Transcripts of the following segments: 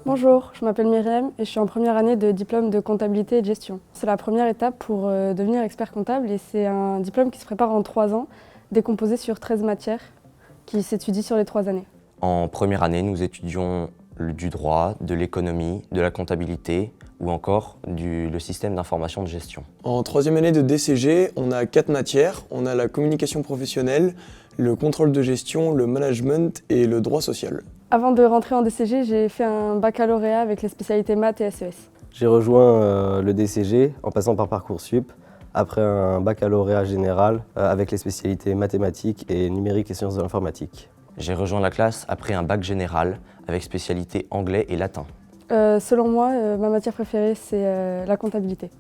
Bonjour, je m'appelle Myriam et je suis en première année de diplôme de comptabilité et de gestion. C'est la première étape pour devenir expert comptable et c'est un diplôme qui se prépare en 3 ans, décomposé sur 13 matières qui s'étudient sur les 3 années. En première année, nous étudions du droit, de l'économie, de la comptabilité ou encore le système d'information de gestion. En troisième année de DCG, on a 4 matières. On a la communication professionnelle, le contrôle de gestion, le management et le droit social. Avant de rentrer en DCG, j'ai fait un baccalauréat avec les spécialités maths et SES. J'ai rejoint le DCG en passant par Parcoursup, après un baccalauréat général avec les spécialités mathématiques et numérique et sciences de l'informatique. J'ai rejoint la classe après un bac général avec spécialité anglais et latin. Selon moi, ma matière préférée, c'est la comptabilité.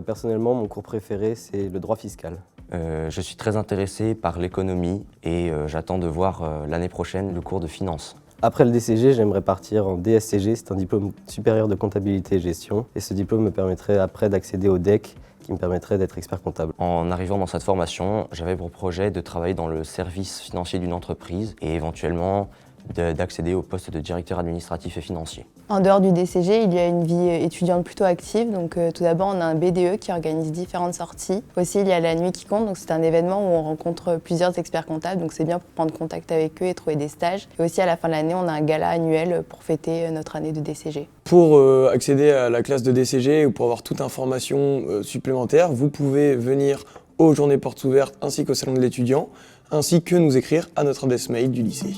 Personnellement, mon cours préféré, c'est le droit fiscal. Je suis très intéressé par l'économie et j'attends de voir l'année prochaine le cours de finance. Après le DCG, j'aimerais partir en DSCG, c'est un diplôme supérieur de comptabilité et gestion. Et ce diplôme me permettrait après d'accéder au DEC, qui me permettrait d'être expert comptable. En arrivant dans cette formation, j'avais pour projet de travailler dans le service financier d'une entreprise et éventuellement d'accéder au poste de directeur administratif et financier. En dehors du DCG, il y a une vie étudiante plutôt active. Donc, tout d'abord, on a un BDE qui organise différentes sorties. Aussi, il y a la nuit qui compte. Donc, c'est un événement où on rencontre plusieurs experts comptables. Donc, c'est bien pour prendre contact avec eux et trouver des stages. Et aussi, à la fin de l'année, on a un gala annuel pour fêter notre année de DCG. Pour accéder à la classe de DCG ou pour avoir toute information supplémentaire, vous pouvez venir aux journées portes ouvertes ainsi qu'au salon de l'étudiant, ainsi que nous écrire à notre adresse mail du lycée.